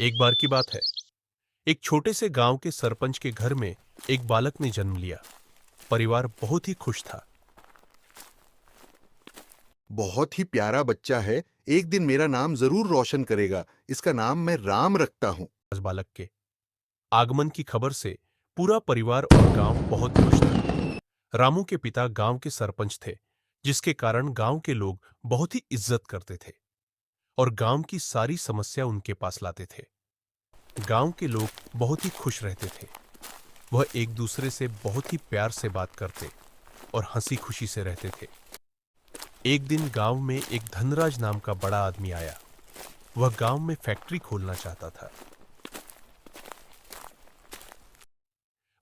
एक बार की बात है। एक छोटे से गांव के सरपंच के घर में एक बालक ने जन्म लिया। परिवार बहुत ही खुश था। बहुत ही प्यारा बच्चा है। एक दिन मेरा नाम जरूर रोशन करेगा। इसका नाम मैं राम रखता हूँ। इस बालक के आगमन की खबर से पूरा परिवार और गांव बहुत खुश था। रामू के पिता गांव के सरपंच थे, जिसके कारण गांव के लोग बहुत ही इज्जत करते थे और गांव की सारी समस्या उनके पास लाते थे। गांव के लोग बहुत ही खुश रहते थे। वह एक दूसरे से बहुत ही प्यार से बात करते और हंसी खुशी से रहते थे। एक दिन गांव में एक धनराज नाम का बड़ा आदमी आया। वह गांव में फैक्ट्री खोलना चाहता था।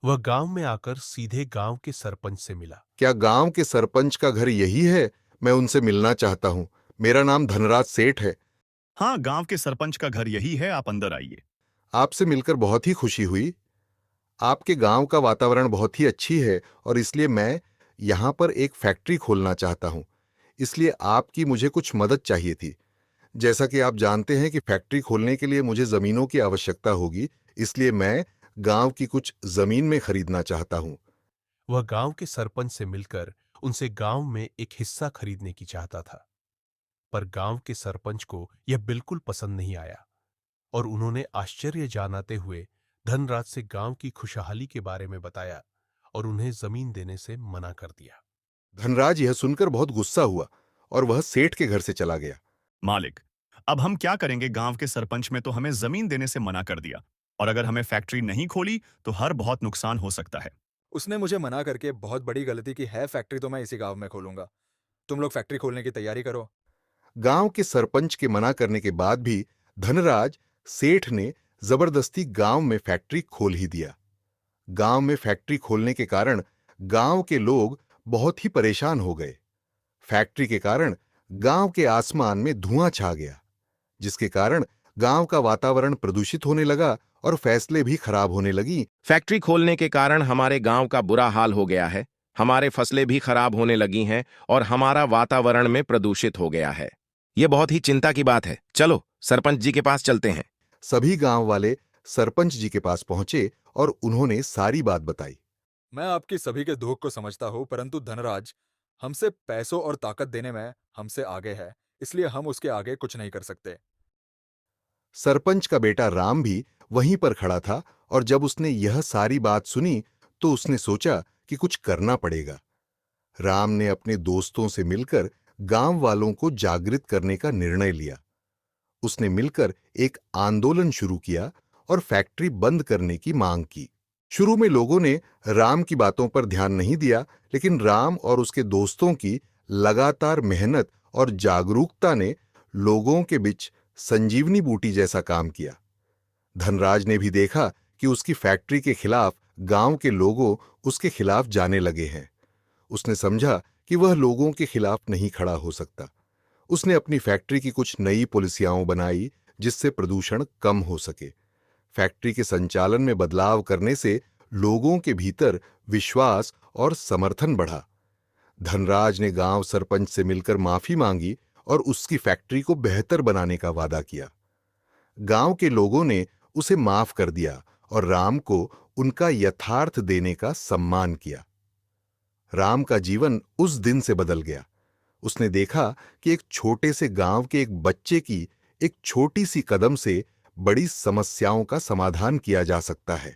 वह गांव में आकर सीधे गांव के सरपंच से मिला। क्या गांव के सरपंच का घर यही है? मैं उनसे मिलना चाहता हूँ। मेरा नाम धनराज सेठ है। हाँ, गांव के सरपंच का घर यही है, आप अंदर आइए। आपसे मिलकर बहुत ही खुशी हुई। आपके गांव का वातावरण बहुत ही अच्छी है और इसलिए मैं यहाँ पर एक फैक्ट्री खोलना चाहता हूँ। इसलिए आपकी मुझे कुछ मदद चाहिए थी। जैसा कि आप जानते हैं कि फैक्ट्री खोलने के लिए मुझे जमीनों की आवश्यकता होगी, इसलिए मैं गांव की कुछ जमीन में खरीदना चाहता हूँ। वह गांव के सरपंच से मिलकर उनसे गांव में एक हिस्सा खरीदने की चाहता था, पर गांव के सरपंच को यह बिल्कुल पसंद नहीं आया और उन्होंने आश्चर्य जनाते हुए धनराज से गांव की खुशहाली के बारे में बताया और उन्हें जमीन देने से मना कर दिया। धनराज यह सुनकर बहुत गुस्सा हुआ और वह सेठ के घर से चला गया। मालिक, अब हम क्या करेंगे? गांव के सरपंच में तो हमें जमीन देने से मना कर दिया, और अगर हमें फैक्ट्री नहीं खोली तो हर बहुत नुकसान हो सकता है। उसने मुझे मना करके बहुत बड़ी गलती की है। फैक्ट्री तो मैं इसी गांव में खोलूंगा। तुम लोग फैक्ट्री खोलने की तैयारी करो। गांव के सरपंच के मना करने के बाद भी धनराज सेठ ने जबरदस्ती गांव में फैक्ट्री खोल ही दिया। गांव में फैक्ट्री खोलने के कारण गांव के लोग बहुत ही परेशान हो गए। फैक्ट्री के कारण गांव के आसमान में धुआं छा गया, जिसके कारण गांव का वातावरण प्रदूषित होने लगा और फैसले भी खराब होने लगी। फैक्ट्री खोलने के कारण हमारे गांव का बुरा हाल हो गया है। हमारे फसलें भी खराब होने लगी हैं और हमारा वातावरण में प्रदूषित हो गया है। ये बहुत ही चिंता की बात है। चलो सरपंच जी के पास चलते हैं। सभी गांव वाले सरपंच जी के पास पहुंचे और उन्होंने सारी बात बताई। मैं आपकी सभी के दुख को समझता हूँ, परंतु धनराज हमसे पैसों और ताकत देने में हमसे आगे है, इसलिए हम उसके आगे कुछ नहीं कर सकते। सरपंच का बेटा राम भी वहीं पर खड़ा था और जब उसने यह सारी बात सुनी तो उसने सोचा कि कुछ करना पड़ेगा। राम ने अपने दोस्तों से मिलकर गांव वालों को जागृत करने का निर्णय लिया। उसने मिलकर एक आंदोलन शुरू किया और फैक्ट्री बंद करने की मांग की। शुरू में लोगों ने राम की बातों पर ध्यान नहीं दिया, लेकिन राम और उसके दोस्तों की लगातार मेहनत और जागरूकता ने लोगों के बीच संजीवनी बूटी जैसा काम किया। धनराज ने भी देखा कि उसकी फैक्ट्री के खिलाफ गांव के लोगों उसके खिलाफ जाने लगे हैं। उसने समझा कि वह लोगों के खिलाफ नहीं खड़ा हो सकता। उसने अपनी फैक्ट्री की कुछ नई पॉलिसियां बनाई जिससे प्रदूषण कम हो सके। फैक्ट्री के संचालन में बदलाव करने से लोगों के भीतर विश्वास और समर्थन बढ़ा। धनराज ने गांव सरपंच से मिलकर माफी मांगी और उसकी फैक्ट्री को बेहतर बनाने का वादा किया। गांव के लोगों ने उसे माफ कर दिया और राम को उनका यथार्थ देने का सम्मान किया। राम का जीवन उस दिन से बदल गया। उसने देखा कि एक छोटे से गांव के एक बच्चे की एक छोटी सी कदम से बड़ी समस्याओं का समाधान किया जा सकता है।